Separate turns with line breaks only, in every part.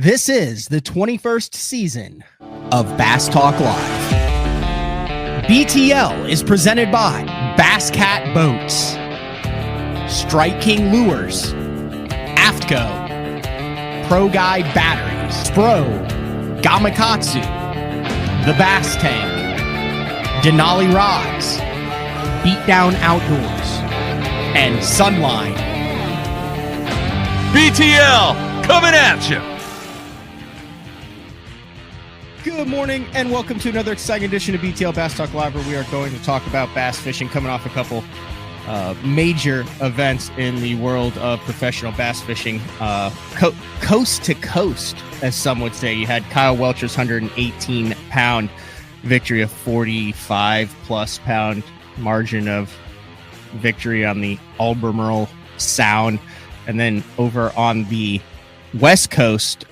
This is the 21st season of Bass Talk Live. BTL is presented by Bass Cat Boats, Strike King Lures, AFTCO, Pro Guide Batteries, Spro, Gamakatsu, The Bass Tank, Denali Rods, Beatdown Outdoors, and Sunline.
BTL coming at you.
Good morning and welcome to another exciting edition of BTL Bass Talk Live, where we are going to talk about bass fishing, coming off a couple major events in the world of professional bass fishing, coast to coast, as some would say. You had Kyle Welcher's 118-pound victory, a 45-plus pound margin of victory on the Albemarle Sound. And then over on the West Coast,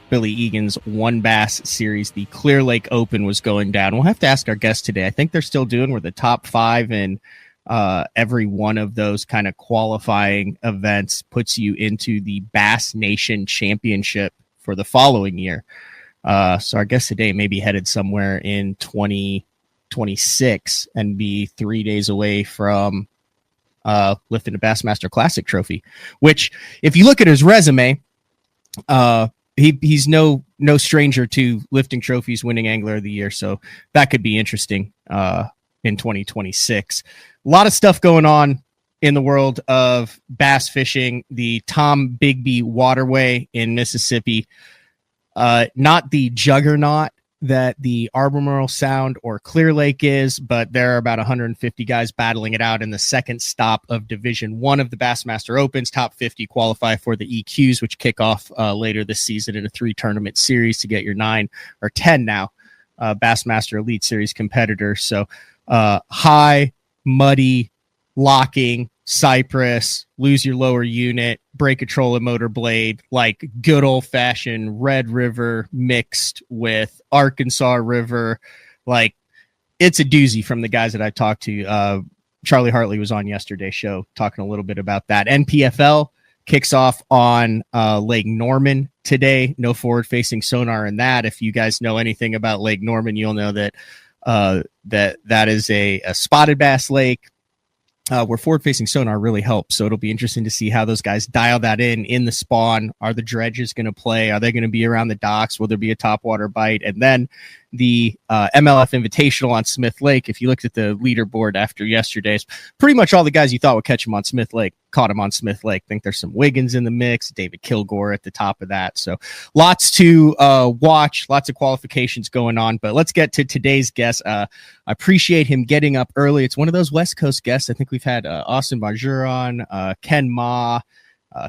Billy Egan's One Bass Series, the Clear Lake Open, was going down. We'll have to ask our guest today. I think they're still doing where the top five in every one of those kind of qualifying events puts you into the Bass Nation Championship for the following year. So our guest today may be headed somewhere in 2026 and be 3 days away from lifting a Bassmaster Classic trophy, which, if you look at his resume, he's no stranger to lifting trophies, winning Angler of the Year. So that could be interesting in 2026. A lot of stuff going on in the world of bass fishing. The Tom Bigby Waterway in Mississippi, not the juggernaut that the Albemarle Sound or Clear Lake is, but there are about 150 guys battling it out in the second stop of Division I of the Bassmaster Opens. Top 50 qualify for the EQs, which kick off later this season in a 3-tournament series to get your 9 or 10 now Bassmaster Elite Series competitors. So high, muddy, locking, cypress, lose your lower unit, break a trolling motor blade, like good old-fashioned Red River mixed with Arkansas River. Like, it's a doozy from the guys that I talked to. Charlie Hartley was on yesterday's show talking a little bit about that. NPFL kicks off on Lake Norman today. No forward-facing sonar in that. If you guys know anything about Lake Norman, you'll know that that is a spotted bass lake, where forward-facing sonar really helps. So it'll be interesting to see how those guys dial that in the spawn. Are the dredges going to play? Are they going to be around the docks? Will there be a topwater bite? And then the MLF Invitational on Smith Lake. If you looked at the leaderboard after yesterday's, pretty much all the guys you thought would catch him on Smith Lake caught him on Smith Lake. I think there's some Wiggins in the mix, David Kilgore at the top of that. So lots to watch, lots of qualifications going on. But let's get to today's guest. I appreciate him getting up early. It's one of those West Coast guests. I think we've had Austin Barjur on, Ken Ma,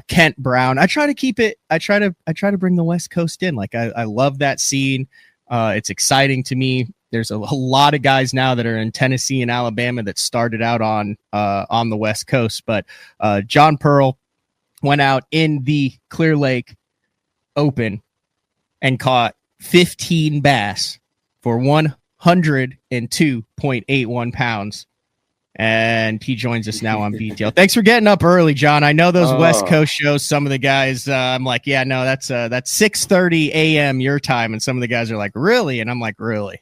Kent Brown. I try to keep it. I try to bring the West Coast in. Like, I love that scene. It's exciting to me. There's a lot of guys now that are in Tennessee and Alabama that started out on the West Coast. But John Pearl went out in the Clear Lake Open and caught 15 bass for 102.81 pounds. And he joins us now on BTL. Thanks for getting up early, John. I know those West Coast shows, some of the guys, I'm like, yeah, no, that's 6:30 a.m. your time. And some of the guys are like, really? And I'm like, really?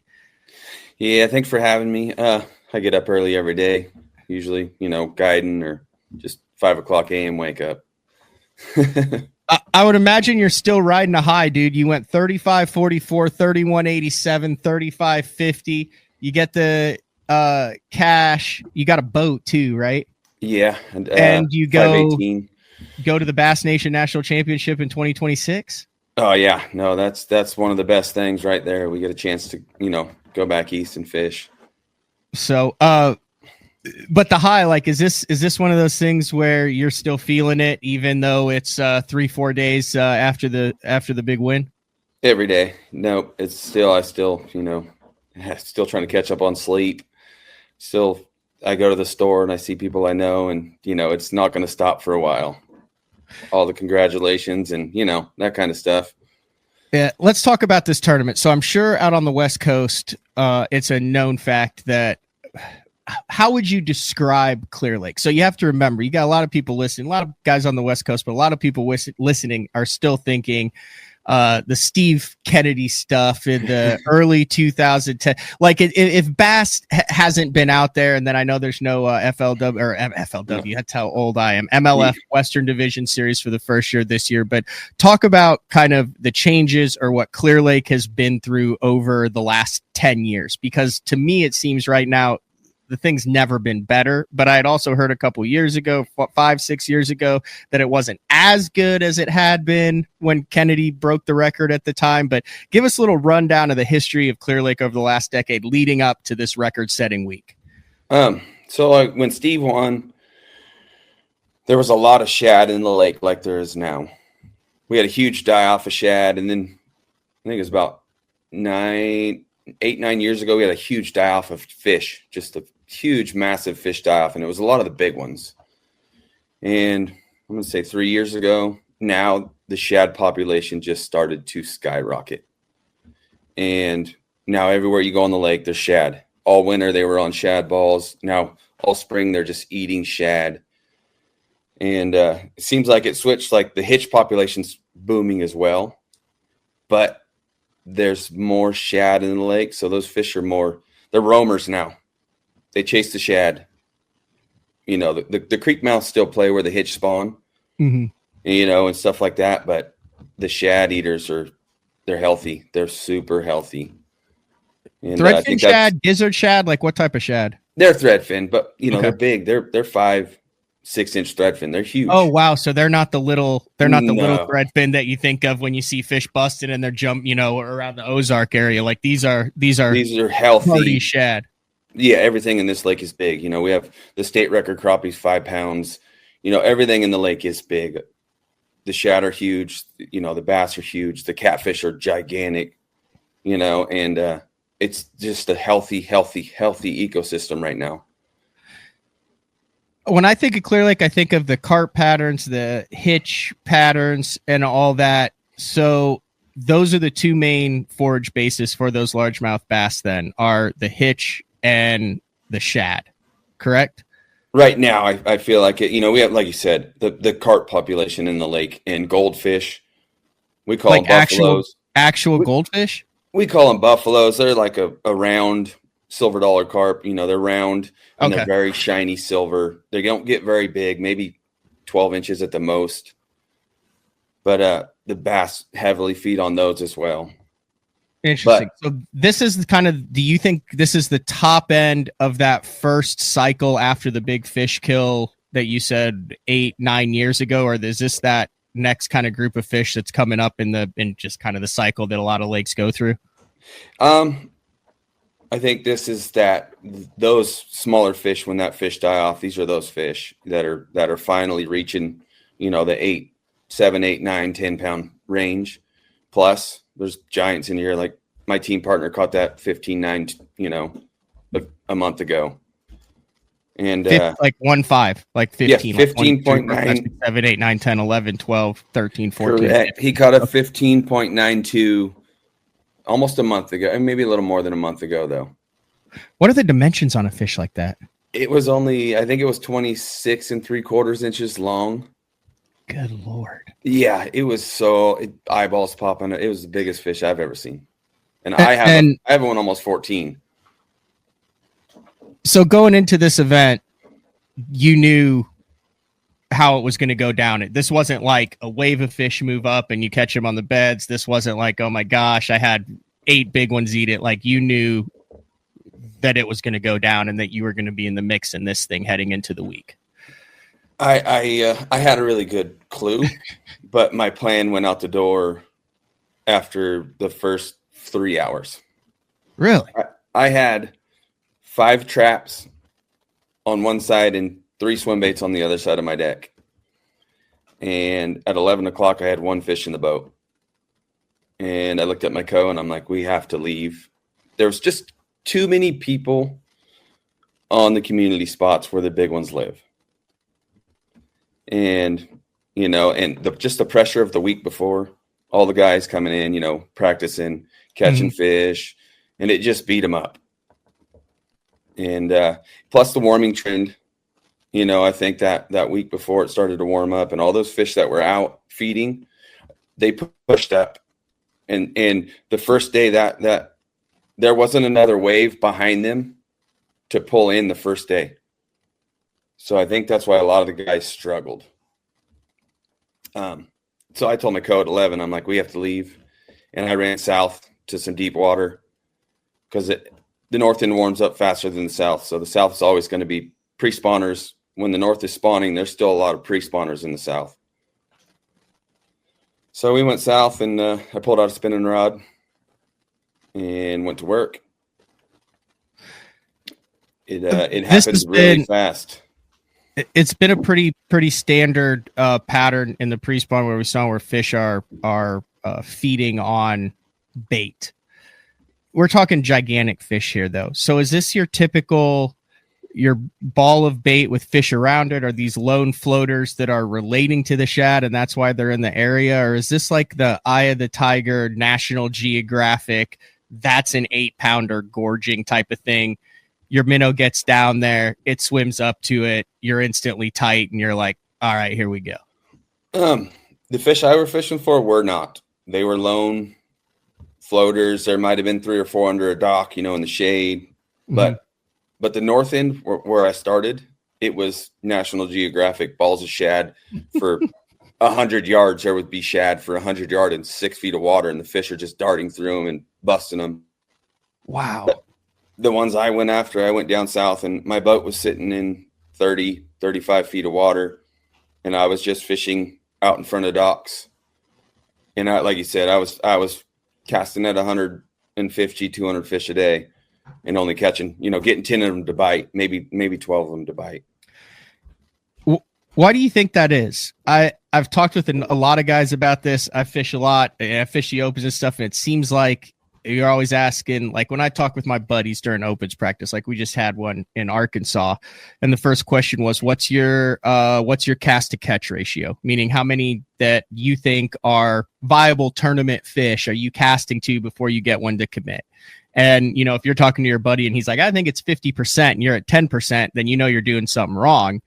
Yeah, thanks for having me. I get up early every day, usually, guiding or just 5 o'clock a.m. wake up.
I would imagine you're still riding a high, dude. You went 35.44, 31.87, 35.50. You get the cash. You got a boat too, right?
Yeah.
And you go to
518.
the Bass Nation National Championship in 2026.
Oh yeah. No, that's one of the best things right there. We get a chance to, go back east and fish. So,
but the high, like, is this one of those things where you're still feeling it, even though it's 3-4 days after the big win?
Every day. No, I still trying to catch up on sleep. Still, I go to the store and I see people I know, and it's not going to stop for a while. All the congratulations and that kind of stuff.
Yeah, let's talk about this tournament. So I'm sure out on the West Coast, it's a known fact that. How would you describe Clear Lake? So you have to remember, you got a lot of people listening, a lot of guys on the West Coast, but a lot of people listening are still thinking the Steve Kennedy stuff in the early 2010. Like if Bass hasn't been out there, and then I know there's no FLW or FLW. That's how old I am. MLF Western Division Series for the first year this year. But talk about kind of the changes or what Clear Lake has been through over the last 10 years, because to me it seems right now the thing's never been better. But I had also heard a couple years ago, 5-6 years ago, that it wasn't as good as it had been when Kennedy broke the record at the time. But give us a little rundown of the history of Clear Lake over the last decade leading up to this record-setting week.
So when Steve won, there was a lot of shad in the lake like there is now. We had a huge die-off of shad, and then I think it was about 8-9 years ago, we had a huge die-off of fish, just a huge, massive fish die-off, and it was a lot of the big ones. And I'm going to say 3 years ago, now the shad population just started to skyrocket. And now everywhere you go on the lake, there's shad. All winter, they were on shad balls. Now, all spring, they're just eating shad. And it seems like it switched, like the hitch population's booming as well. But there's more shad in the lake, so those fish are they're roamers now. They chase the shad. You know, the creek mouths still play where the hitch spawn, you know, and stuff like that. But the shad eaters they're healthy. They're super healthy. And
Threadfin shad, gizzard shad, like what type of shad?
They're threadfin, but you know, they're big. They're 5-6 inch threadfin. They're huge.
Oh wow! So they're not the little little threadfin that you think of when you see fish busted and they're around the Ozark area. Like these are healthy shad.
Yeah, everything in this lake is big. You know, we have the state record crappies, 5 pounds. You know, everything in the lake is big. The shad are huge. You know, the bass are huge. The catfish are gigantic. You know, and it's just a healthy ecosystem right now.
When I think of Clear Lake, I think of the carp patterns, the hitch patterns, and all that. So those are the two main forage bases for those largemouth bass then, are the hitch and the shad, correct?
Right now, I feel like it. You know, we have, like you said, the carp population in the lake, and goldfish. We call them buffaloes.
Actual goldfish?
We call them buffaloes. They're like a round silver dollar carp. You know, they're round and they're very shiny silver. They don't get very big, maybe 12 inches at the most. But the bass heavily feed on those as well.
Interesting. So this is do you think this is the top end of that first cycle after the big fish kill that you said 8-9 years ago? Or is this that next kind of group of fish that's coming up in just kind of the cycle that a lot of lakes go through?
I think this is those smaller fish, when that fish die off, these are those fish that are finally reaching, you know, the 7, 8, 9, 10 pound range. Plus there's giants in here. Like my team partner caught that 15.9, you know, a month ago. And
like 1.5, like 15,
yeah, 15.9,
7, 8, 9, 10, 11, 12, 13, 14.
Correct. He caught a 15.92 almost a month ago, and maybe a little more than a month ago, though.
What are the dimensions on a fish like that?
It was I think it was 26 3/4 inches long.
Good Lord.
Yeah, it was eyeballs popping. It was the biggest fish I've ever seen. And I have one almost 14.
So going into this event, you knew how it was going to go down. This wasn't like a wave of fish move up and you catch them on the beds. This wasn't like, oh my gosh, I had 8 big ones eat it. Like you knew that it was going to go down and that you were going to be in the mix in this thing heading into the week.
I had a really good clue, but my plan went out the door after the first 3 hours.
Really?
I had 5 traps on one side and 3 swim baits on the other side of my deck. And at 11 o'clock, I had 1 fish in the boat. And I looked at my co and I'm like, we have to leave. There was just too many people on the community spots where the big ones live. And, you know, and just the pressure of the week before, all the guys coming in, you know, practicing, catching fish, and it just beat them up. And plus the warming trend, you know, I think that week before it started to warm up and all those fish that were out feeding, they pushed up And the first day that there wasn't another wave behind them to pull in the first day. So I think that's why a lot of the guys struggled. So I told my co at 11, I'm like, we have to leave. And I ran south to some deep water because the north end warms up faster than the south. So the south is always going to be pre-spawners. When the north is spawning, there's still a lot of pre-spawners in the south. So we went south, and I pulled out a spinning rod and went to work. It happened really fast.
It's been a pretty standard pattern in the pre-spawn where we saw where fish are feeding on bait. We're talking gigantic fish here, though. So is this your typical your ball of bait with fish around it? Are these lone floaters that are relating to the shad and that's why they're in the area? Or is this like the Eye of the Tiger, National Geographic, that's an 8-pounder gorging type of thing? Your minnow gets down there, it swims up to it, you're instantly tight, and you're like, all right, here we go.
The fish I were fishing for were not. They were lone floaters. There might have been 3 or 4 under a dock, in the shade. But the north end where I started, it was National Geographic balls of shad for 100 yards. There would be shad for 100 yards and 6 feet of water, and the fish are just darting through them and busting them.
Wow.
But the ones I went after, I went down south, and my boat was sitting in 30, 35 feet of water, and I was just fishing out in front of docks. And like you said, I was casting at 150, 200 fish a day. And only catching, getting 10 of them to bite, maybe 12 of them to bite.
Why do you think that is? I've talked with a lot of guys about this. I fish a lot. I fish the opens and stuff, and it seems like you're always asking, like when I talk with my buddies during opens practice, like we just had one in Arkansas, and the first question was, what's your cast to catch ratio? Meaning how many that you think are viable tournament fish are you casting to before you get one to commit? And, if you're talking to your buddy and he's like, I think it's 50% and you're at 10%, then you're doing something wrong.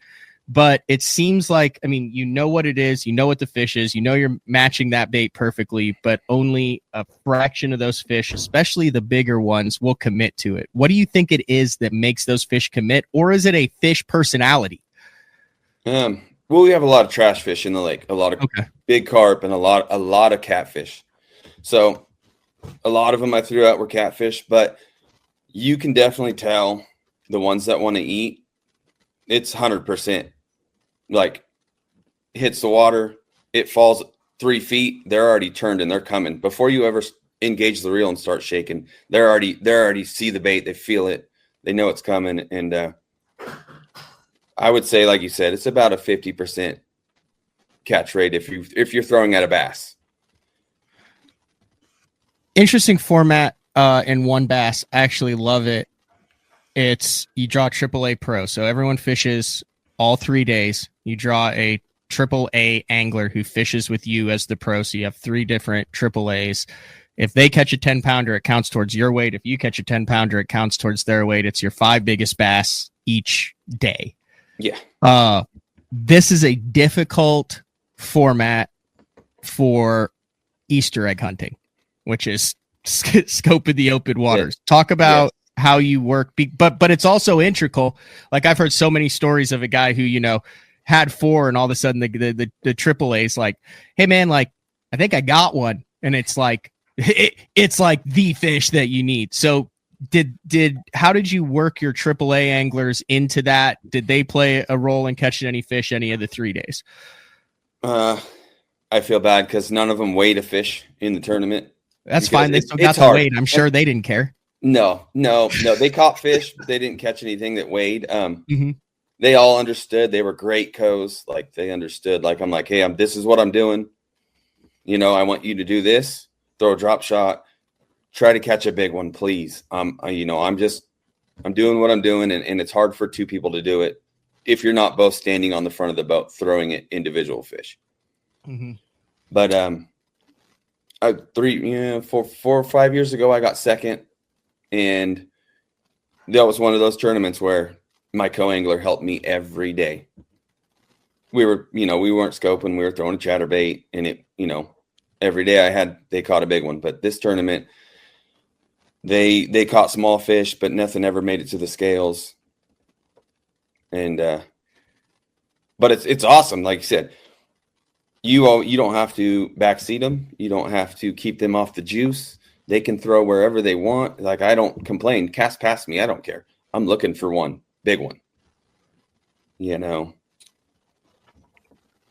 But it seems like, what it is, what the fish is, you're matching that bait perfectly, but only a fraction of those fish, especially the bigger ones, will commit to it. What do you think it is that makes those fish commit, or is it a fish personality?
Well, we have a lot of trash fish in the lake, a lot of big carp and a lot of catfish. So a lot of them I threw out were catfish, but you can definitely tell the ones that want to eat. It's 100%. Like, hits the water, it falls 3 feet, they're already turned and they're coming. Before you ever engage the reel and start shaking, they already see the bait, they feel it, they know it's coming. And I would say, like you said, it's about a 50% catch rate if you're throwing at a bass.
Interesting format in one bass. I actually love it. It's you draw AAA pro. So everyone fishes all 3 days. You draw a AAA angler who fishes with you as the pro. So you have 3 different AAAs. If they catch a 10-pounder, it counts towards your weight. If you catch a 10-pounder, it counts towards their weight. It's your 5 biggest bass each day.
Yeah.
This is a difficult format for Easter egg hunting, which is scope of the open waters. Talk about how you work, but it's also integral. Like I've heard so many stories of a guy who, had 4 and all of a sudden the AAA's like, hey man, like, I think I got one. And it's like, it's like the fish that you need. So how did you work your AAA anglers into that? Did they play a role in catching any fish any of the 3 days?
I feel bad because none of them weighed a fish in the tournament.
That's fine. They still got the weight. I'm sure they didn't care.
No. They caught fish, but they didn't catch anything that weighed. They all understood. They were great co's. Like they understood. Like I'm like, hey, this is what I'm doing. I want you to do this. Throw a drop shot. Try to catch a big one, please. I'm doing what I'm doing, and it's hard for 2 people to do it if you're not both standing on the front of the boat throwing at individual fish. But 4 or 5 years ago, I got second, and that was one of those tournaments where my co-angler helped me every day. We weren't scoping, we were throwing a chatterbait, and every day they caught a big one. But this tournament, they caught small fish, but nothing ever made it to the scales. And but it's awesome. Like you said, you don't have to backseat them. You don't have to keep them off the juice. They can throw wherever they want. Like, I don't complain. Cast past me. I don't care. I'm looking for one big one. You know.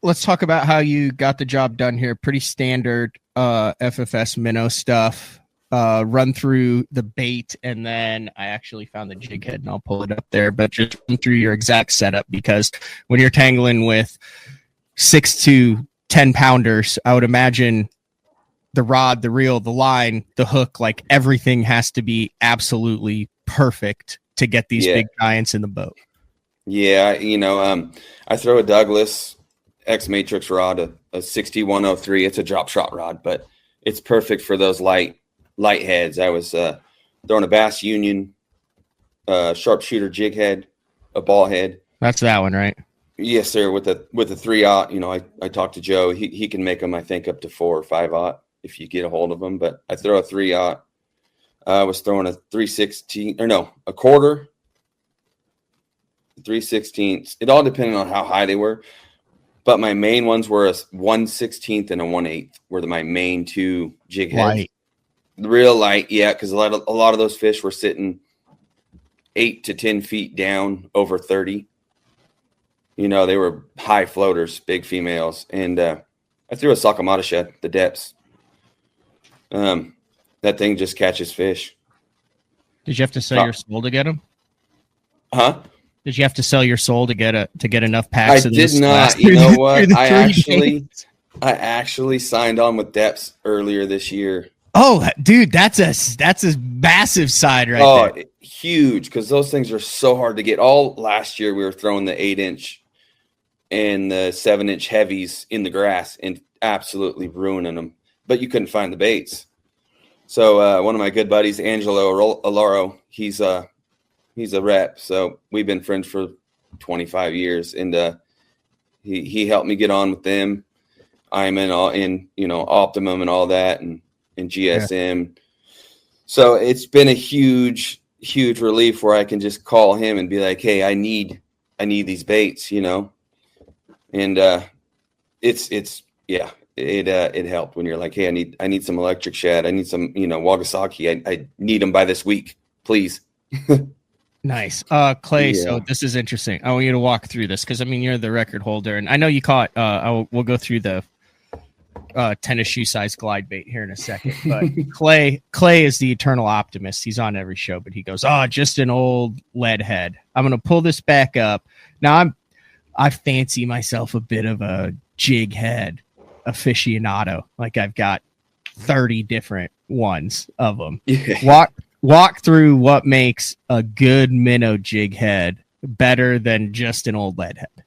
Let's talk about how you got the job done here. Pretty standard FFS minnow stuff. Run through the bait, and then I actually found the jig head, and I'll pull it up there. But just run through your exact setup, because when you're tangling with 6 to 10 pounders, I would imagine the rod, the reel, the line, the hook, like everything has to be absolutely perfect to get these big giants in the boat.
Yeah, I throw a Douglas X Matrix rod, a 6103. It's a drop shot rod, but it's perfect for those light heads. I was throwing a Bass Union sharpshooter jig head, a ball head.
That's that one, right? Yes,
sir. With a 3/0. I talked to Joe. He can make them, I think, up to 4 or 5/0 if you get a hold of them. But I throw a 3/0. I was throwing a 3/16, or no, a quarter, 3/16. It all depended on how high they were. But my main ones were a 1/16 and a 1/8 were my main 2 jig heads.
Light.
Real light, yeah, because a lot of those fish were sitting 8 to 10 feet down, over 30. They were high floaters, big females. And I threw a Sakamata shed, the depths. That thing just catches fish. Did
you have to sell your soul to get them?
Huh?
Did you have to sell your soul to get enough packs?
I did not. You know what? I actually signed on with depths earlier this year.
Oh, dude, that's a massive side right there.
Huge, because those things are so hard to get. All last year we were throwing the 8-inch and the 7-inch heavies in the grass and absolutely ruining them. But you couldn't find the baits. So one of my good buddies, Angelo Alaro, he's a rep. So we've been friends for 25 years, and he helped me get on with them. I'm in Optimum and all that, and GSM. Yeah. So it's been a huge relief where I can just call him and be like, hey, I need these baits, and it helped when you're like, hey, I need some electric shad. I need some, Wagasaki. I need them by this week, please.
Nice. Clay, so this is interesting. I want you to walk through this, because you're the record holder, and I know you caught, we'll go through the tennis shoe size glide bait here in a second, but Clay is the eternal optimist. He's on every show, but he goes, just an old lead head. I'm going to pull this back up. Now I fancy myself a bit of a jig head aficionado. Like, I've got 30 different ones of them. Yeah. Walk through what makes a good minnow jig head better than just an old lead head.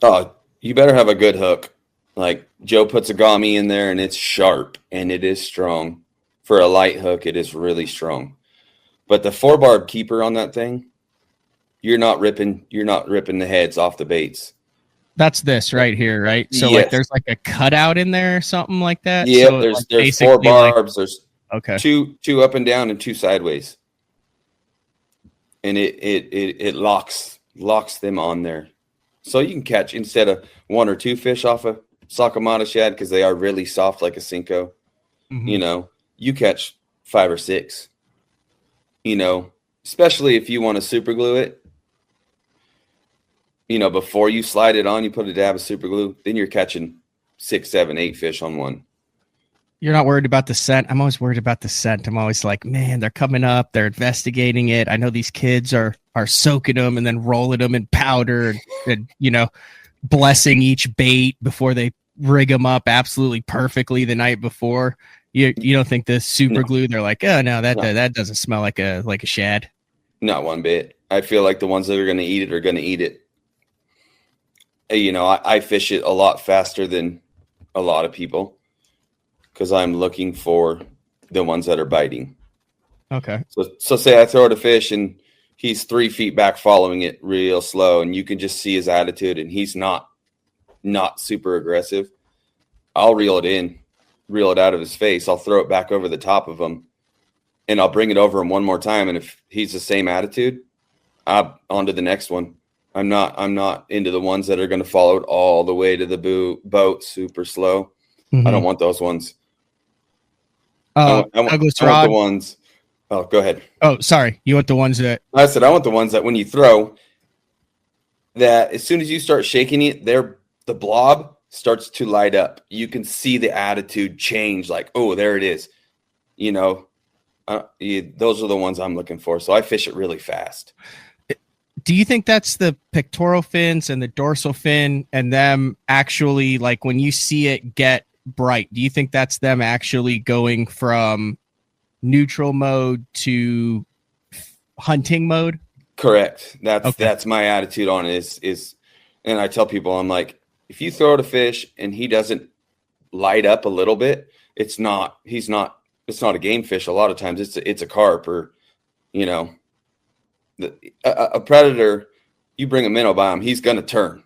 Oh, you better have a good hook. Like, Joe puts a gummy in there and it's sharp and it is strong. For a light hook, it is really strong. But the 4-barb keeper on that thing, you're not ripping the heads off the baits.
That's this right here, right? So
yes.
Like there's like a cutout in there or something like that.
Yeah,
so
there's 4 barbs. There's
okay,
two up and down and 2 sideways. And it locks them on there. So you can catch, instead of 1 or 2 fish off a Sakamata shad, because they are really soft like a Cinco, you catch 5 or 6, especially if you want to super glue it, before you slide it on, you put a dab of super glue, then you're catching 6, 7, 8 fish on one.
You're not worried about the scent. I'm always worried about the scent. I'm always like, man, they're coming up, they're investigating it. I know these kids are soaking them and then rolling them in powder and blessing each bait before they rig them up absolutely perfectly the night before. You don't think the super glue, they're like, oh no, that doesn't smell like a shad?
Not one bit. I feel like the ones that are going to eat it are going to eat it. I fish it a lot faster than a lot of people because I'm looking for the ones that are biting.
Okay.
So say I throw at a fish and he's 3 feet back following it real slow, and you can just see his attitude, and he's not super aggressive. I'll reel it in reel it out of his face, I'll throw it back over the top of him, and I'll bring it over him one more time. And if he's the same attitude, I'm on to the next one. I'm not into the ones that are going to follow it all the way to the boat super slow. I don't want those ones. I want the ones. Oh, go ahead.
Oh, sorry. You want the ones that
I said I want the ones that when you throw, that as soon as you start shaking it, the blob starts to light up. You can see the attitude change. Like, oh, there it is. You know, those are the ones I'm looking for. So I fish it really fast.
Do you think that's the pectoral fins and the dorsal fin and them actually, like when you see it get bright, do you think that's them actually going from neutral mode to hunting mode?
Correct. That's my attitude on it is, and I tell people, I'm like, if you throw at a fish and he doesn't light up a little bit, it's not a game fish. A lot of times it's a carp or, you know, a predator, you bring a minnow by him, he's going to turn.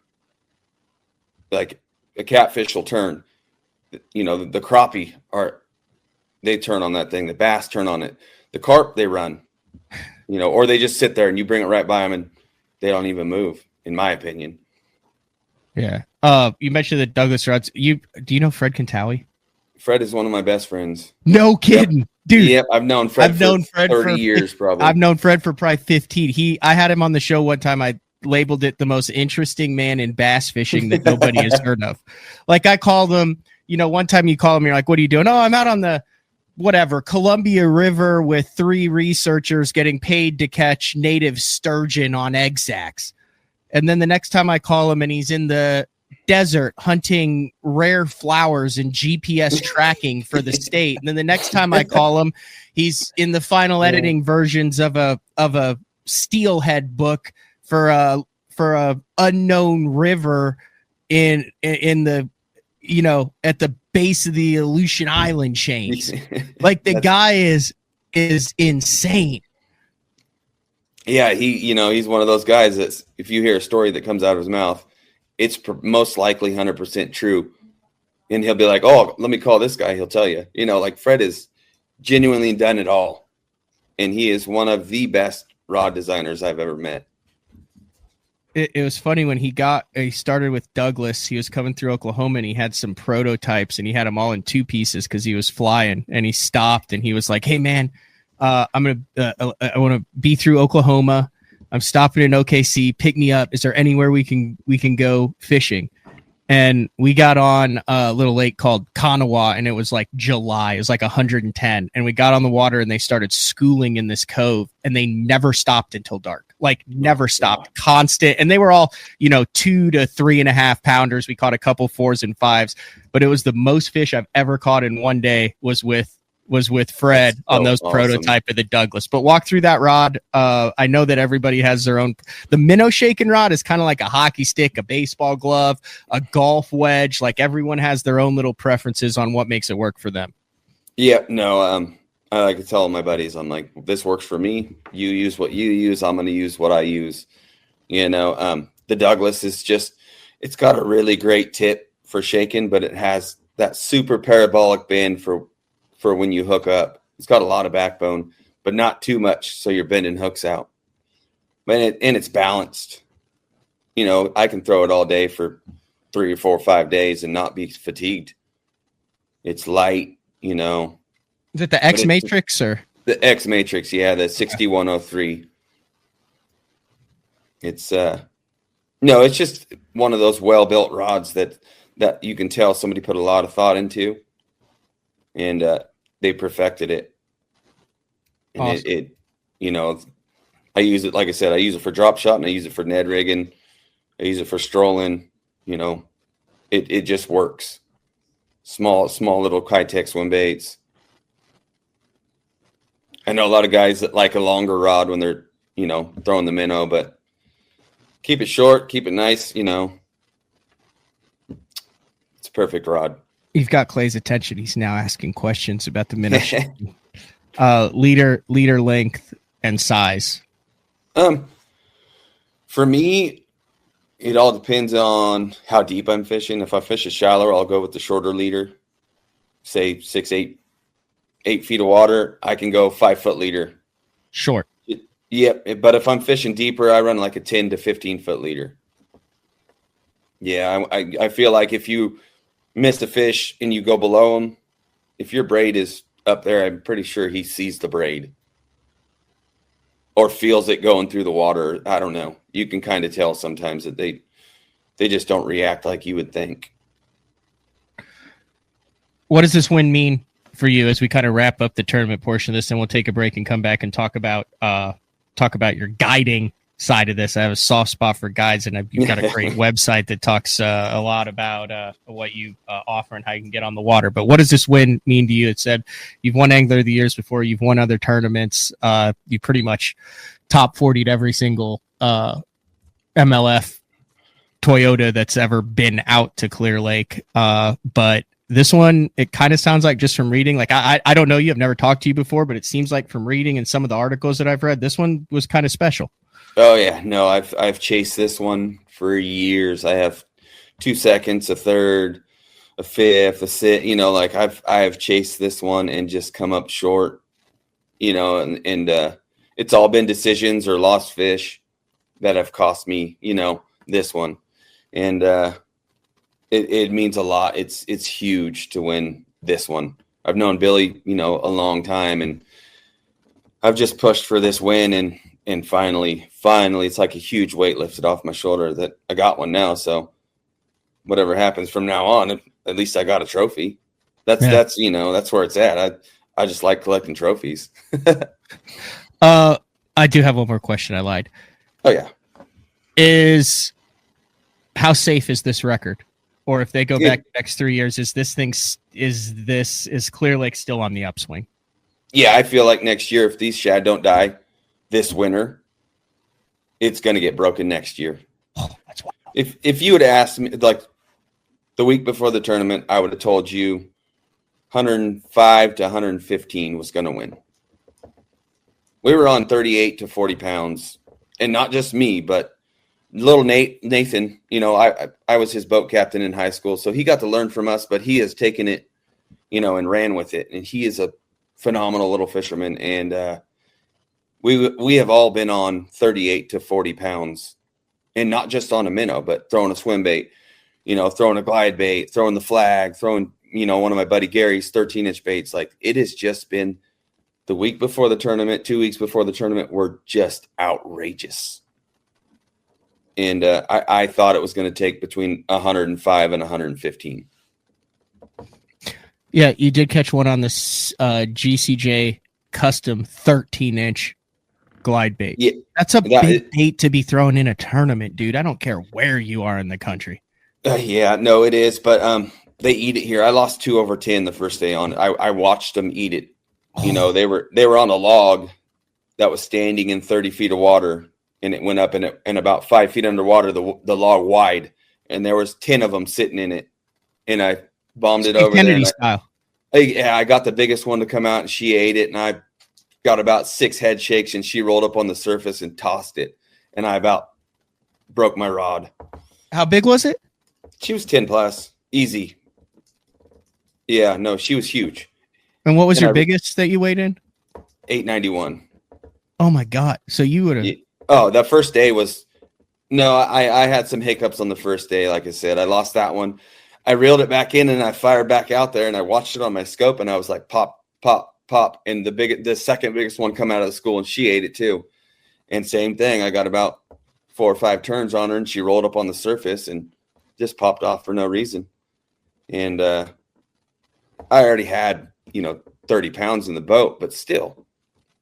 Like a catfish will turn. You know, the crappie they turn on that thing. The bass turn on it. The carp, they run. You know, or they just sit there and you bring it right by them and they don't even move, in my opinion.
Yeah. You mentioned the Douglas rods. Do you know Fred Contawi?
Fred is one of my best friends.
No kidding.
Yep.
Dude.
Yep, I've known Fred for 30 years probably.
I've known Fred for probably 15. I had him on the show one time. I labeled it the most interesting man in bass fishing that nobody has heard of. Like I called him, you know, one time you call him, you're like, what are you doing? Oh, I'm out on the Columbia River with 3 researchers getting paid to catch native sturgeon on egg sacs. And then the next time I call him and he's in the desert hunting rare flowers and GPS tracking for the state. And then the next time I call him, he's in the final editing versions of a steelhead book for a unknown river in the, you know, at the base of the Aleutian Island chains. Like the guy is insane.
Yeah, he's one of those guys that if you hear a story that comes out of his mouth, it's most likely 100% true. And he'll be like, oh, let me call this guy. He'll tell you, you know, like Fred has genuinely done it all. And he is one of the best rod designers I've ever met.
It was funny when he started with Douglas. He was coming through Oklahoma and he had some prototypes and he had them all in 2 pieces because he was flying, and he stopped and he was like, hey man, I want to be through Oklahoma. I'm stopping in OKC. Pick me up. Is there anywhere we can go fishing? And we got on a little lake called Kanawha, and it was like July. It was like 110. And we got on the water and they started schooling in this cove, and they never stopped until dark. Like never stopped, constant. And they were all, you know, 2 to 3.5 pounders. We caught a couple 4s and 5s, but it was the most fish I've ever caught in one day was with Fred on those prototype of the Douglas. But walk through that rod. I know that everybody has their own. The minnow shaking rod is kind of like a hockey stick, a baseball glove, a golf wedge. Like everyone has their own little preferences on what makes it work for them.
Yeah, no, I like to tell my buddies, I'm like, this works for me. You use what you use. I'm going to use what I use. You know, the Douglas is it's got a really great tip for shaking, but it has that super parabolic bend for when you hook up. It's got a lot of backbone, but not too much so you're bending hooks out. And it's balanced. You know, I can throw it all day for 3 or 4 or 5 days and not be fatigued. It's light, you know.
Is it the X Matrix or?
The X Matrix, yeah, the 6103. It's no, it's just one of those well-built rods that you can tell somebody put a lot of thought into. And they perfected it. And awesome. it, you know, I use it, like I said, I use it for drop shot and I use it for Ned rigging. I use it for strolling. You know, it just works. Small little Kitech swim baits. I know a lot of guys that like a longer rod when they're, you know, throwing the minnow, but keep it short, keep it nice, you know. It's a perfect rod.
You've got Clay's attention. He's now asking questions about the minnow leader length and size.
For me, it all depends on how deep I'm fishing. If I fish a shallower, I'll go with the shorter leader. say 8 feet of water, I can go 5 foot leader.
Short.
Yep. But if I'm fishing deeper, I run like a 10 to 15 foot leader. Yeah. I feel like if you miss a fish and you go below him, if your braid is up there, I'm pretty sure he sees the braid or feels it going through the water. I don't know. You can kind of tell sometimes that they just don't react like you would think.
What does this win mean for you as we kind of wrap up the tournament portion of this, and we'll take a break and come back and talk about your guiding side of this? I have a soft spot for guides, and you've got a great website that talks a lot about what you offer and how you can get on the water. But what does this win mean to you? It said you've won Angler of the Years before. You've won other tournaments. You pretty much top 40'd every single MLF Toyota that's ever been out to Clear Lake. But this one, it kind of sounds like, just from reading, like I don't know you, I've never talked to you before, but it seems like from reading and some of the articles that I've read, this one was kind of special.
Oh yeah, no, I've chased this one for years. I have 2 seconds, a third, a fifth, a sit. Like I've chased this one and just come up short. And it's all been decisions or lost fish that have cost me. This one, and it means a lot. It's huge to win this one. I've known Billy, a long time, and I've just pushed for this win, and finally, it's like a huge weight lifted off my shoulder that I got one now. So whatever happens from now on, at least I got a trophy. That's where it's at. I just like collecting trophies.
I do have one more question. I lied.
Oh yeah.
How safe is this record? Or if they go back the next 3 years, is Clear Lake still on the upswing?
Yeah, I feel like next year, if these shad don't die this winter, it's going to get broken next year.
Oh, that's wild.
If you had asked me, like the week before the tournament, I would have told you 105 to 115 was going to win. We were on 38 to 40 pounds, and not just me, but little Nathan, I was his boat captain in high school, so he got to learn from us, but he has taken it, and ran with it. And he is a phenomenal little fisherman. And we have all been on 38 to 40 pounds, and not just on a minnow, but throwing a swim bait, throwing a glide bait, throwing the flag, throwing, one of my buddy Gary's 13-inch baits. Like, it has just been the week before the tournament, 2 weeks before the tournament, were just outrageous. And I thought it was going to take between 105 and 115.
Yeah, you did catch one on this GCJ custom 13-inch glide bait. Yeah, that's a big bait to be thrown in a tournament, dude. I don't care where you are in the country.
Yeah, no, it is. But they eat it here. I lost 2 over 10 the first day on. I watched them eat it. They were on a log that was standing in 30 feet of water. And it went up and about 5 feet underwater, the log wide, and there was 10 of them sitting in it. And I bombed it over
Kennedy
there.
Style.
I got the biggest one to come out, and she ate it. And I got about 6 head shakes, and she rolled up on the surface and tossed it. And I about broke my rod.
How big was it?
She was 10 plus, easy. Yeah, no, she was huge.
And what was your biggest that you weighed in?
891.
Oh my God! So you would have.
Yeah. Oh, the first day was no. I had some hiccups on the first day. Like I said, I lost that one. I reeled it back in and I fired back out there, and I watched it on my scope, and I was like, pop, pop, pop, and the second biggest one come out of the school, and she ate it too. And same thing, I got about 4 or 5 turns on her, and she rolled up on the surface and just popped off for no reason. And I already had 30 pounds in the boat, but still,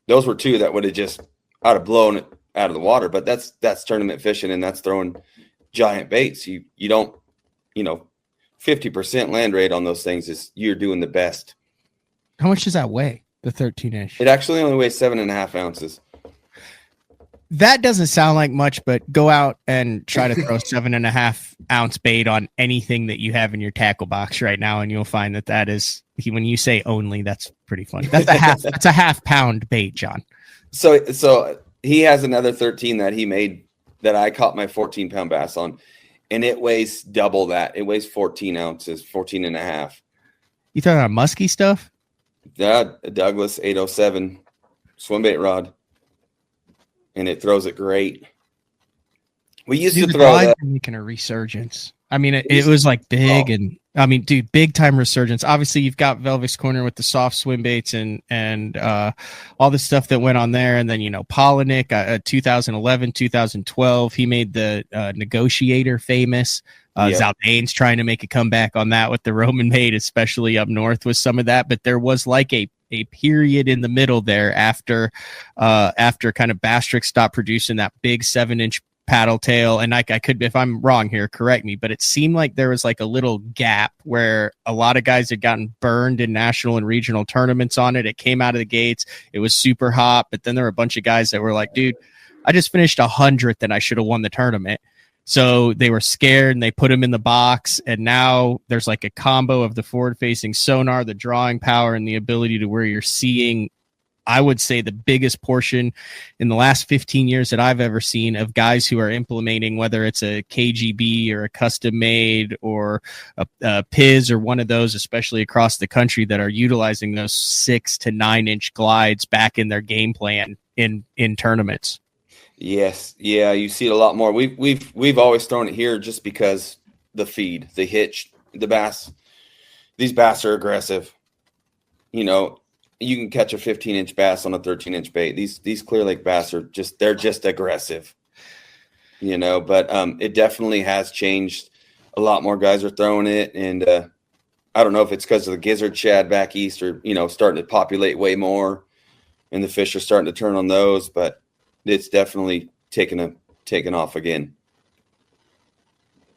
those were 2 that would have just I'd have blown it out of the water. But that's tournament fishing, and that's throwing giant baits. You don't 50% land rate on those things is you're doing the best.
How much does that weigh, the 13-inch?
It actually only weighs 7.5 ounces.
That doesn't sound like much, but go out and try to throw 7.5 ounce bait on anything that you have in your tackle box right now, and you'll find that is, when you say only, that's pretty funny. That's a half pound bait, John.
So he has another 13 that he made that I caught my 14-pound bass on, and it weighs double that. It weighs 14 ounces, 14 and a half.
You throwing on musky stuff?
Yeah, a Douglas 807 swim bait rod, and it throws it great. We used to throw that.
Making a resurgence. I mean, it was like big, and I mean, dude, big time resurgence. Obviously, you've got Velvik's Corner with the soft swim baits and all the stuff that went on there, and then Polinick, 2011, 2012, he made the Negotiator famous. Zaldane's trying to make a comeback on that with the Roman bait, especially up north with some of that. But there was like a period in the middle there after kind of Bastrix stopped producing that big 7-inch paddle tail, and I could, if I'm wrong here, correct me, but it seemed like there was like a little gap where a lot of guys had gotten burned in national and regional tournaments on it. It came out of the gates, it was super hot, but then there were a bunch of guys that were like, dude, I just finished 100th and I should have won the tournament. So they were scared and they put him in the box, and now there's like a combo of the forward facing sonar, the drawing power, and the ability to where you're seeing, I would say, the biggest portion in the last 15 years that I've ever seen of guys who are implementing, whether it's a KGB or a custom made or a Piz or one of those, especially across the country, that are utilizing those 6 to 9 inch glides back in their game plan in tournaments.
Yes. Yeah. You see it a lot more. We've always thrown it here just because the feed, the hitch, the bass, these bass are aggressive. You can catch a 15-inch bass on a 13-inch bait. These Clear Lake bass are they're just aggressive, but it definitely has changed. A lot more guys are throwing it. And I don't know if it's because of the gizzard shad back east or, starting to populate way more and the fish are starting to turn on those, but it's definitely taken off again.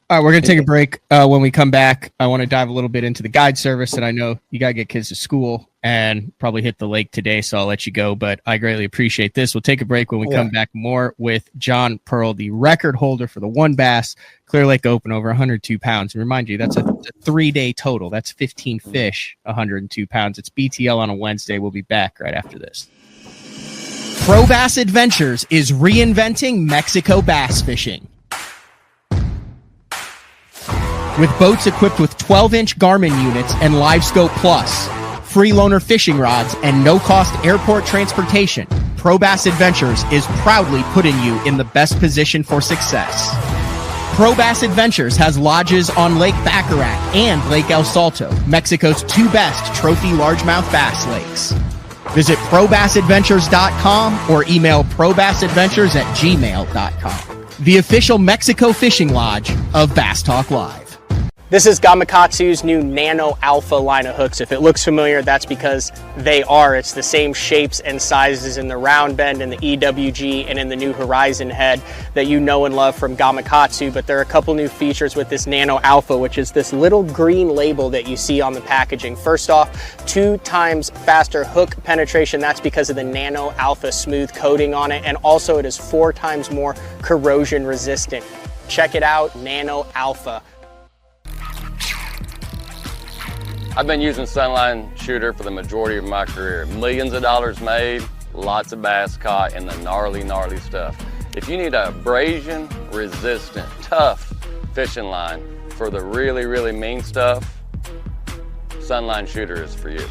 All right, we're going to take a break. When we come back, I want to dive a little bit into the guide service, and I know you got to get kids to school and probably hit the lake today, so I'll let you go, but I greatly appreciate this. We'll take a break. When we come back, more with John Pearl, the record holder for the one bass Clear Lake Open, over 102 pounds. And remind you, that's a 3-day total. That's 15 fish, 102 pounds. It's BTL on a Wednesday. We'll be back right after this. Pro Bass Adventures is reinventing Mexico bass fishing. With boats equipped with 12-inch Garmin units and LiveScope Plus, free loaner fishing rods, and no-cost airport transportation, Pro Bass Adventures is proudly putting you in the best position for success. Pro Bass Adventures has lodges on Lake Baccarat and Lake El Salto, Mexico's 2 best trophy largemouth bass lakes. Visit probassadventures.com or email probassadventures@gmail.com. The official Mexico fishing lodge of Bass Talk Live. This is Gamakatsu's new Nano Alpha line of hooks. If it looks familiar, that's because they are. It's the same shapes and sizes in the round bend and the EWG and in the new Horizon head that you know and love from Gamakatsu, but there are a couple new features with this Nano Alpha, which is this little green label that you see on the packaging. First off, 2 times faster hook penetration. That's because of the Nano Alpha smooth coating on it, and also it is 4 times more corrosion resistant. Check it out, Nano Alpha.
I've been using Sunline Shooter for the majority of my career. Millions of dollars made, lots of bass caught, and the gnarly stuff. If you need a abrasion resistant, tough fishing line for the really, really mean stuff, Sunline Shooter is for you.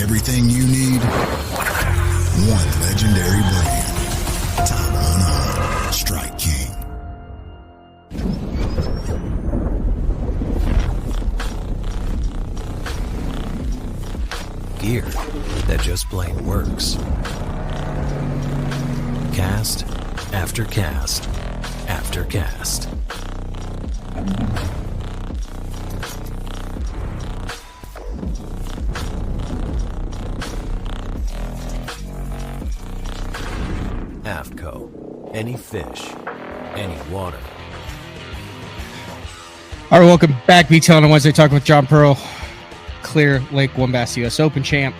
Everything you need, one legendary brand. Top unarmed, Strike King. Gear that just plain works. Cast after cast after cast. AFCO. Any fish, any water.
All right, welcome back. BTL on a Wednesday, talking with John Pearl, Clear Lake One Bass US Open champ.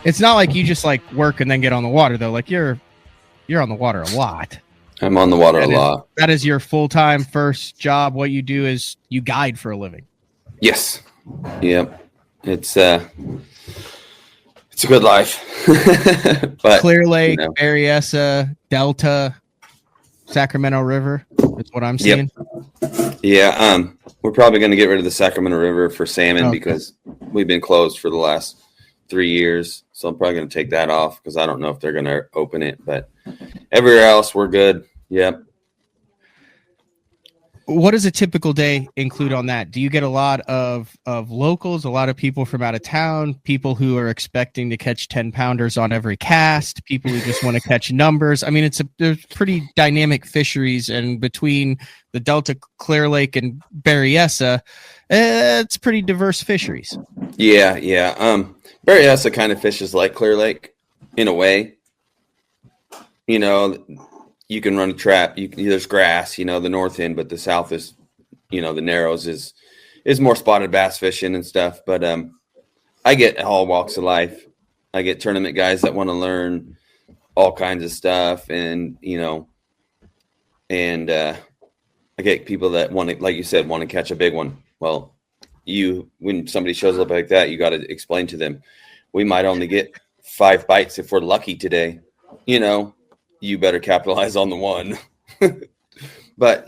It's not like you just like work and then get on the water though. Like you're on the water a lot.
I'm on the water a lot.
That is your full-time first job. What you do is you guide for a living.
Yes. Yep. It's a good life. But
Clear Lake, Berryessa, Delta, Sacramento River is what I'm seeing.
Yep. Yeah. We're probably going to get rid of the Sacramento River for salmon because we've been closed for the last 3 years. So I'm probably going to take that off because I don't know if they're going to open it. But everywhere else, we're good. Yep.
What does a typical day include on that? Do you get a lot of locals, a lot of people from out of town, people who are expecting to catch 10-pounders on every cast, people who just want to catch numbers? I mean, there's pretty dynamic fisheries, and between the Delta, Clear Lake, and Berryessa, it's pretty diverse fisheries.
Yeah. Berryessa kind of fishes like Clear Lake in a way. You know, you can run a trap. There's grass, the north end, but the south is, the Narrows is more spotted bass fishing and stuff. But I get all walks of life. I get tournament guys that want to learn all kinds of stuff, and I get people that want to, like you said, want to catch a big one. Well, when somebody shows up like that, you got to explain to them, we might only get 5 bites if we're lucky today. You better capitalize on the one. But,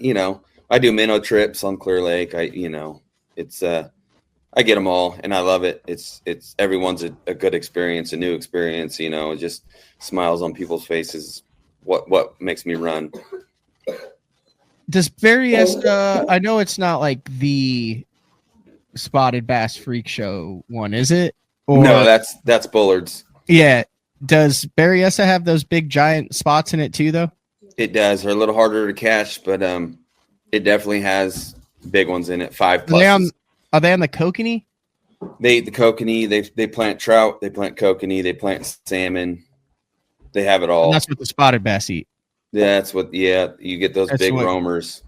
I do minnow trips on Clear Lake. I get them all and I love it. It's everyone's a good experience, a new experience, it just smiles on people's faces. What makes me run.
Does Berryessa, I know it's not like the spotted bass freak show one, is it? Or,
no, that's Bullard's.
Yeah. Does Berryessa have those big giant spots in it too, though?
It does. They're a little harder to catch, but it definitely has big ones in it. 5+.
Are they on the kokanee?
They eat the kokanee. They plant trout. They plant kokanee. They plant salmon. They have it all.
And that's what the spotted bass eat.
That's what. Yeah, you get those big roamers.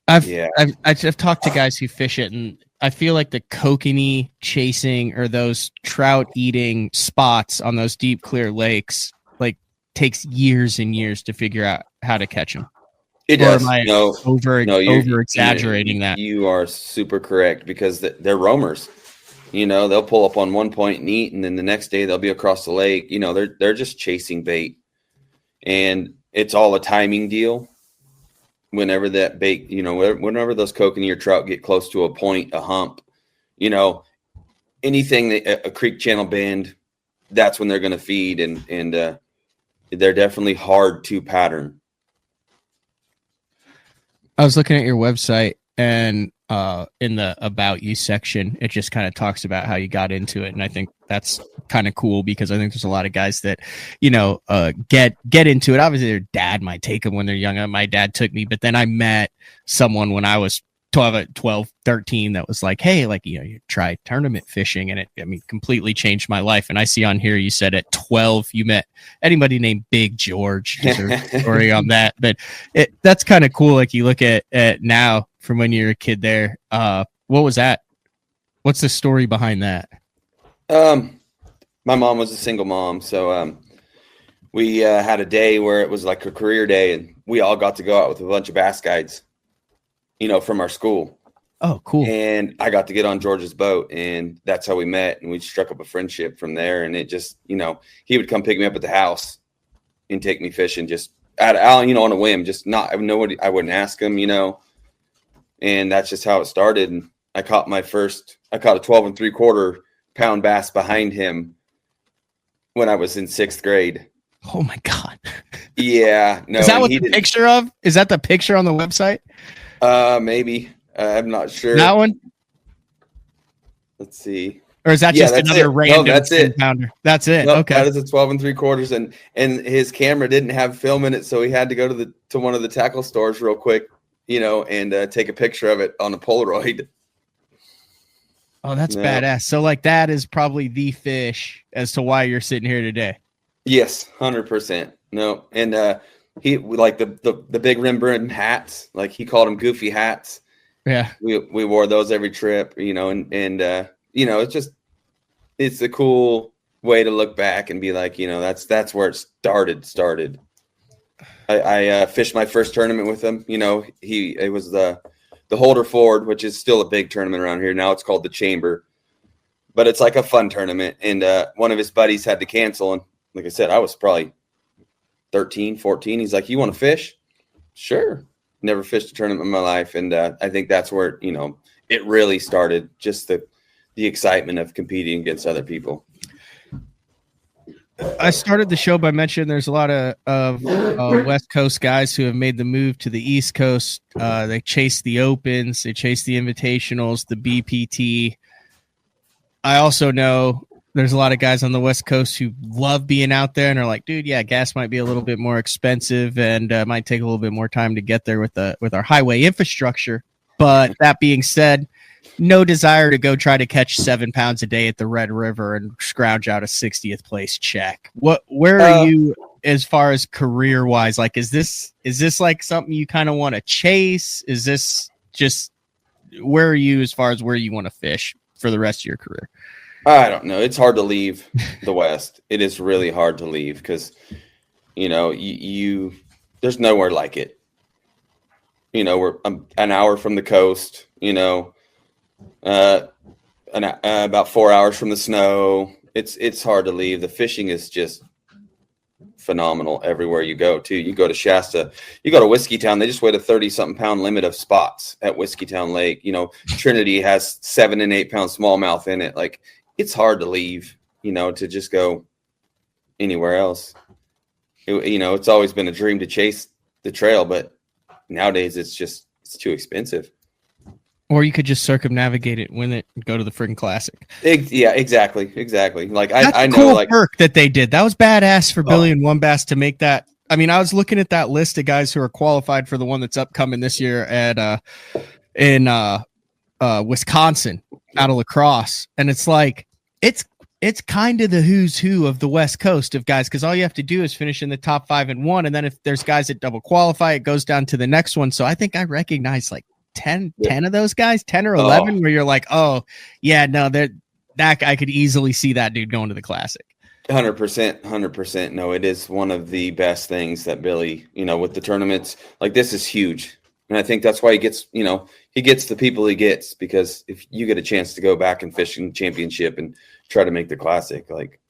I've talked to guys who fish it, and I feel like the kokanee chasing or those trout eating spots on those deep clear lakes takes years and years to figure out how to catch them.
It does.
Over exaggerating that.
You are super correct because they're roamers. They'll pull up on one point and eat, and then the next day they'll be across the lake. They're just chasing bait, and it's all a timing deal. Whenever that bait, whenever those kokanee or trout get close to a point, a hump, anything that a creek channel bend, that's when they're going to feed, and they're definitely hard to pattern.
I was looking at your website, and in the About You section, it just kind of talks about how you got into it. And I think that's kind of cool because I think there's a lot of guys that, get into it. Obviously, their dad might take them when they're young. My dad took me, but then I met someone when I was 12, 13 that was like, hey, you try tournament fishing. And it completely changed my life. And I see on here, you said at 12, you met anybody named Big George. Is there a story on that? But that's kind of cool. Like you look at now from when you were a kid there. What was that? What's the story behind that?
My mom was a single mom. So we had a day where it was like a career day, and we all got to go out with a bunch of bass guides, from our school.
Oh, cool.
And I got to get on George's boat, and that's how we met. And we struck up a friendship from there. And it just, he would come pick me up at the house and take me fishing just on a whim, just not, I wouldn't ask him, and that's just how it started. And I caught a 12 3/4 pound bass behind him when I was in 6th grade.
Oh my God.
Yeah. No.
Is that what the picture of? Is that the picture on the website?
Maybe. I'm not sure.
That one?
Let's see.
Or is that just another random
that's it.
pounder? That's it.
Nope,
okay.
That is a 12 3/4, and his camera didn't have film in it, so he had to go to one of the tackle stores real quick, and take a picture of it on a Polaroid.
Oh, that's badass. So that is probably the fish as to why you're sitting here today.
Yes, 100%. No, and he like the big rim brim hats, like he called them goofy hats.
Yeah,
we wore those every trip, and it's it's a cool way to look back and be like, that's where it started. I fished my first tournament with him. It was the Holder Ford, which is still a big tournament around here. Now it's called the Chamber, but it's like a fun tournament. And one of his buddies had to cancel. And like I said, I was probably 13, 14. He's like, you want to fish? Sure. Never fished a tournament in my life. And I think that's where, it really started, just the excitement of competing against other people.
I started the show by mentioning there's a lot of West Coast guys who have made the move to the East Coast. They chase the Opens, they chase the Invitationals, the BPT. I also know there's a lot of guys on the West Coast who love being out there and are like, dude, yeah, gas might be a little bit more expensive and might take a little bit more time to get there with our highway infrastructure. But that being said, no desire to go try to catch 7 pounds a day at the Red River and scrounge out a 60th place check. Where are you as far as career wise? Like, is this like something you kind of want to chase? Is this just, where are you as far as where you want to fish for the rest of your career?
I don't know. It's hard to leave the West. It is really hard to leave because, you there's nowhere like it. We're an hour from the coast, about 4 hours from the snow. It's hard to leave. The fishing is just phenomenal everywhere you go too. You go to Shasta, you go to Whiskeytown, they just weigh a 30-something pound limit of spots at Whiskeytown Lake. Trinity has 7 and 8 pound smallmouth in it. Like, it's hard to leave, to just go anywhere else. It's always been a dream to chase the trail, but nowadays it's too expensive.
Or you could just circumnavigate it, win it, and go to the friggin' Classic.
Yeah, exactly. Like,
that's
I
a
know,
cool
like,
perk that they did. That was badass for Billy and One Bass to make that. I mean, I was looking at that list of guys who are qualified for the one that's upcoming this year in Wisconsin out of La Crosse, and it's like it's kind of the who's who of the West Coast of guys, because all you have to do is finish in the top 5 and 1, and then if there's guys that double qualify, it goes down to the next one. So I think I recognize like 10 of those guys, 10 or 11, where you're like, oh yeah, no, that I could easily see that dude going to the Classic.
100%. No, it is one of the best things that Billy, with the tournaments like this, is huge. And I think that's why he gets the people he gets, because if you get a chance to go back and fish in championship and try to make the Classic, like,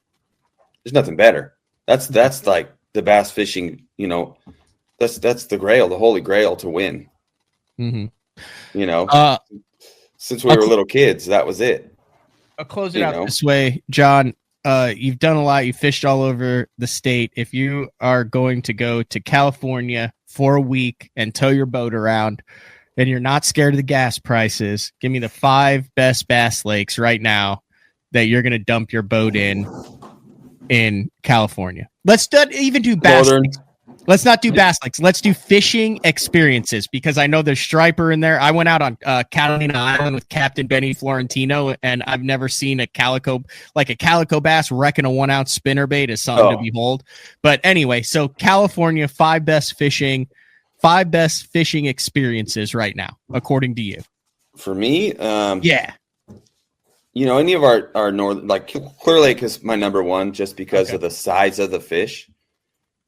there's nothing better. That's like the bass fishing, that's the grail, the holy grail to win.
Mm-hmm.
Since we were little kids, that was it.
I'll close it out this way, John. You've done a lot. You fished all over the state. If you are going to go to California for a week and tow your boat around, and you're not scared of the gas prices, give me the 5 best bass lakes right now that you're going to dump your boat in California. Let's even do bass lakes. Let's not do bass lakes. Let's do fishing experiences, because I know there's striper in there. I went out on Catalina Island with Captain Benny Florentino, and I've never seen a calico bass wrecking a 1 ounce spinnerbait is something to behold. But anyway, so California, 5 best fishing experiences right now, according to you.
For me,
yeah.
Any of our northern, like Clear Lake is my number one, just because of the size of the fish.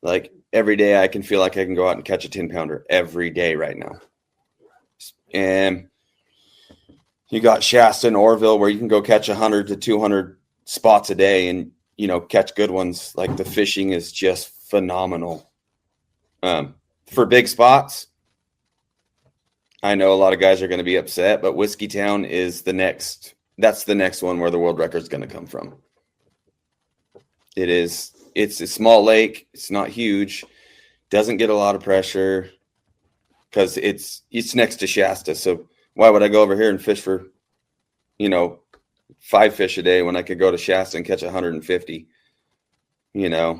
Like, every day I can feel like I can go out and catch a 10-pounder every day right now. And you got Shasta and Orville, where you can go catch 100 to 200 spots a day and, catch good ones. Like, the fishing is just phenomenal. For big spots, I know a lot of guys are going to be upset, but Whiskeytown is that's the next one where the world record is going to come from. It's a small lake. It's not huge. Doesn't get a lot of pressure because it's next to Shasta. So why would I go over here and fish for, 5 fish a day when I could go to Shasta and catch 150? A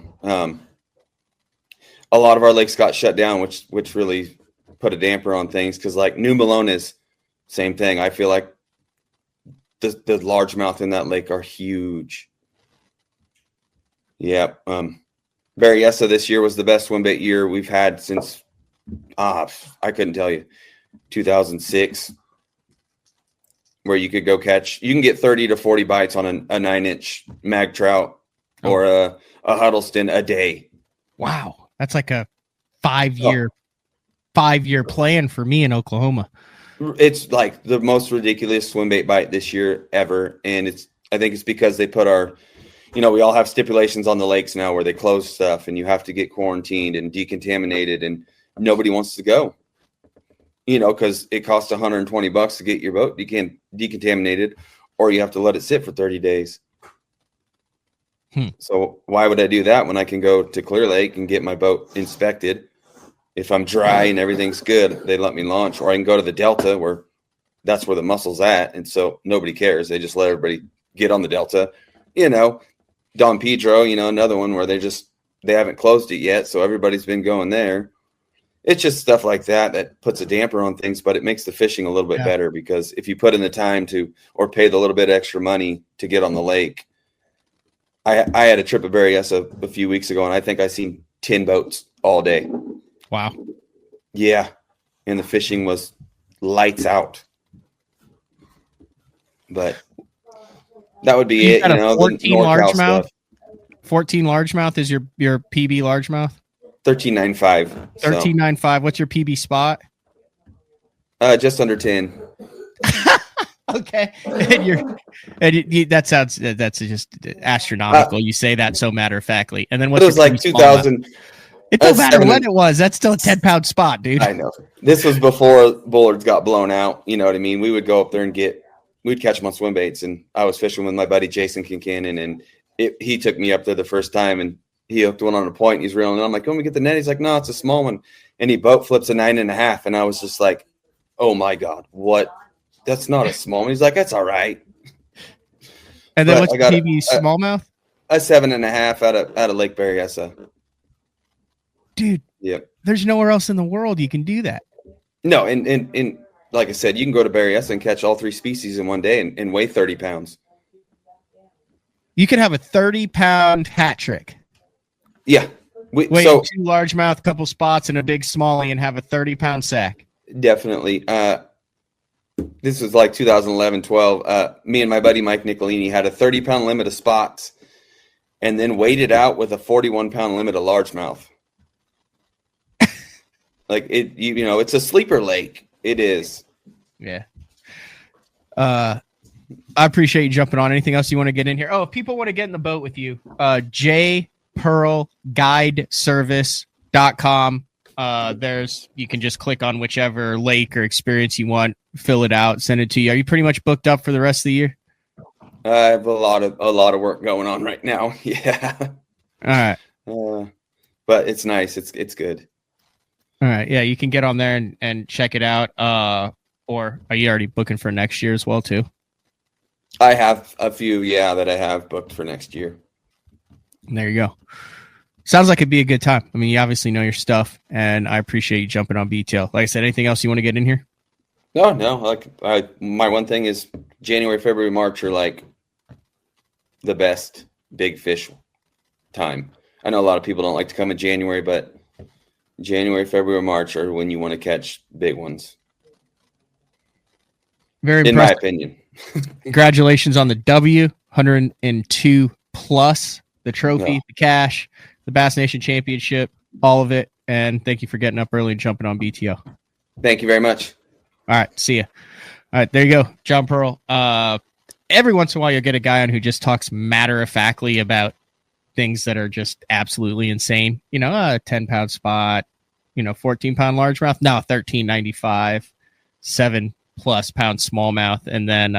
lot of our lakes got shut down, which really put a damper on things, because like New Malone is same thing. I feel like the largemouth in that lake are huge. Yeah. Berryessa this year was the best swim bait year we've had since, I couldn't tell you, 2006. where you could go catch. You can get 30 to 40 bites on a 9-inch mag trout or a Huddleston a day.
Wow, that's like a 5-year plan for me in Oklahoma.
It's like the most ridiculous swim bait bite this year ever, and I think it's because they put our, we all have stipulations on the lakes now where they close stuff, and you have to get quarantined and decontaminated, and nobody wants to go. Because it costs $120 to get your boat decontaminated, or you have to let it sit for 30 days. So why would I do that when I can go to Clear Lake and get my boat inspected? If I'm dry and everything's good, they let me launch. Or I can go to the Delta where that's where the muscle's at. And so nobody cares. They just let everybody get on the Delta. Don Pedro, another one where they haven't closed it yet. So everybody's been going there. It's just stuff like that puts a damper on things, but it makes the fishing a little bit better, because if you put in the time or pay the little bit extra money to get on the lake. I had a trip at Berryessa a few weeks ago, and I think I seen 10 boats all day.
Wow.
Yeah. And the fishing was lights out. But that would be it.
14 largemouth. 14 largemouth is your PB largemouth?
13.95.
13.95. What's your PB spot?
Just under 10.
Okay. That's just astronomical. You say that so matter of factly. And then what's
it was like 2000.
It doesn't matter when it was. That's still a 10-pound spot, dude.
I know. This was before bullards got blown out. You know what I mean? We would go up there and we'd catch them on swim baits. And I was fishing with my buddy Jason Kincannon, and he took me up there the first time, and he hooked one on a point. And he's reeling. And I'm like, "Can we get the net?" He's like, "No, it's a small one." And he boat flips a 9.5. And I was just like, "Oh my God, what? That's not a small one." He's like, "That's all right."
And then what's the PB smallmouth?
A 7.5 out of Lake Berryessa.
Dude,
yep.
There's nowhere else in the world you can do that.
No, and like I said, you can go to Berryessa and catch all 3 species in one day and weigh 30 pounds.
You could have a 30-pound hat trick.
Yeah.
Weigh 2 largemouth, couple spots, and a big smallie, and have a 30-pound sack.
Definitely. This was like 2011, 12. Me and my buddy Mike Nicolini had a 30-pound limit of spots, and then weighed it out with a 41-pound limit of largemouth. Like it's a sleeper lake. It is.
Yeah. I appreciate you jumping on. Anything else you want to get in here? Oh, if people want to get in the boat with you, jpearlguideservice.com. You can just click on whichever lake or experience you want, fill it out, send it to you. Are you pretty much booked up for the rest of the year?
I have a lot of work going on right now. Yeah.
All right.
But it's nice. It's good.
All right. Yeah, you can get on there and check it out. Or are you already booking for next year as well too?
I have a few, that I have booked for next year.
There you go. Sounds like it'd be a good time. I mean, you obviously know your stuff, and I appreciate you jumping on BTL. Like I said, anything else you want to get in here?
No. My one thing is January, February, March are like the best big fish time. I know a lot of people don't like to come in January, but January, February, March are when you want to catch big ones.
Very
in my opinion.
Congratulations on the W, 102 plus, the trophy, the cash, the Bass Nation Championship, all of it. And thank you for getting up early and jumping on BTO.
Thank you very much.
All right. See ya. All right. There you go. John Pearl. Every once in a while, you'll get a guy on who just talks matter-of-factly about things that are just absolutely insane. A 10-pound spot, 14-pound largemouth. No, 13.95, 7+ pound smallmouth, and then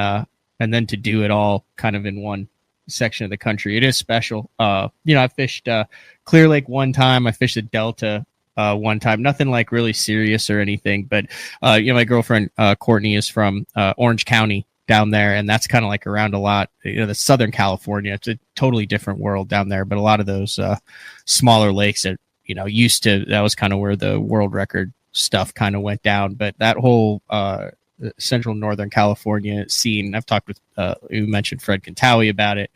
to do it all kind of in one section of the country. It is special. I fished Clear Lake one time. I fished the Delta one time. Nothing like really serious or anything, but my girlfriend Courtney is from Orange County down there, and that's kind of like around a lot. The Southern California, it's a totally different world down there, but a lot of those smaller lakes that used to, that was kind of where the world record stuff kind of went down. But that whole Central Northern California scene, I've talked with you mentioned Fred Cantawi about it.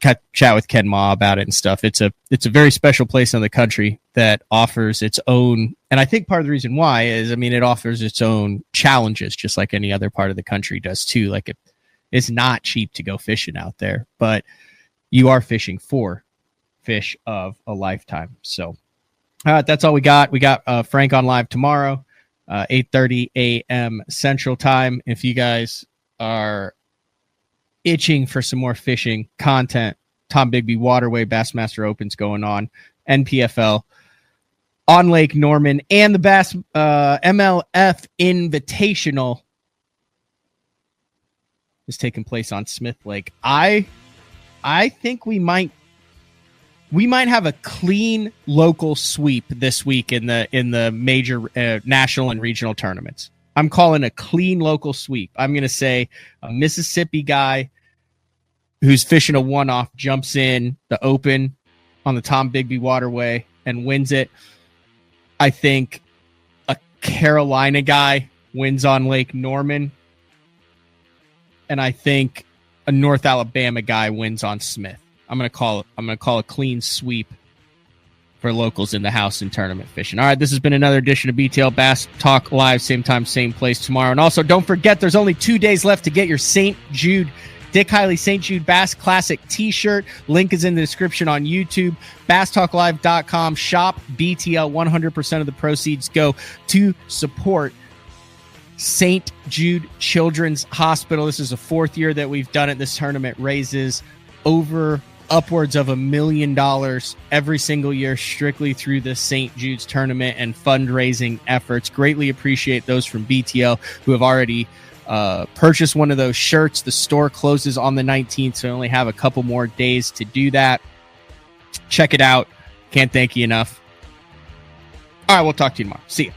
chat with Ken Ma about it and stuff. It's a very special place in the country that offers its own, and I think part of the reason why is, I mean, it offers its own challenges, just like any other part of the country does too. Like it's not cheap to go fishing out there, but you are fishing for fish of a lifetime. So that's all we got. We got Frank on live tomorrow, 8:30 a.m. Central Time. If you guys are itching for some more fishing content, Tom Bigby Waterway Bassmaster Opens going on, NPFL on Lake Norman, and the Bass MLF Invitational is taking place on Smith Lake. I think we might have a clean local sweep this week in the major national and regional tournaments. I'm calling a clean local sweep. I'm going to say a Mississippi guy who's fishing a one-off jumps in the Open on the Tom Bigby Waterway and wins it. I think a Carolina guy wins on Lake Norman. And I think a North Alabama guy wins on Smith. I'm going to call a clean sweep for locals in the house and tournament fishing. All right, this has been another edition of BTL Bass Talk Live, same time, same place tomorrow. And also, don't forget, there's only 2 days left to get your St. Jude, Dick Hiley St. Jude Bass Classic t-shirt. Link is in the description on YouTube. BassTalkLive.com. Shop BTL. 100% of the proceeds go to support St. Jude Children's Hospital. This is the 4th year that we've done it. This tournament raises upwards of $1 million every single year strictly through the St. Jude's tournament and fundraising efforts. Greatly appreciate those from BTL who have already purchased one of those shirts. The store closes on the 19th, so I only have a couple more days to do that. Check it out. Can't thank you enough. All right, we'll talk to you tomorrow. See ya.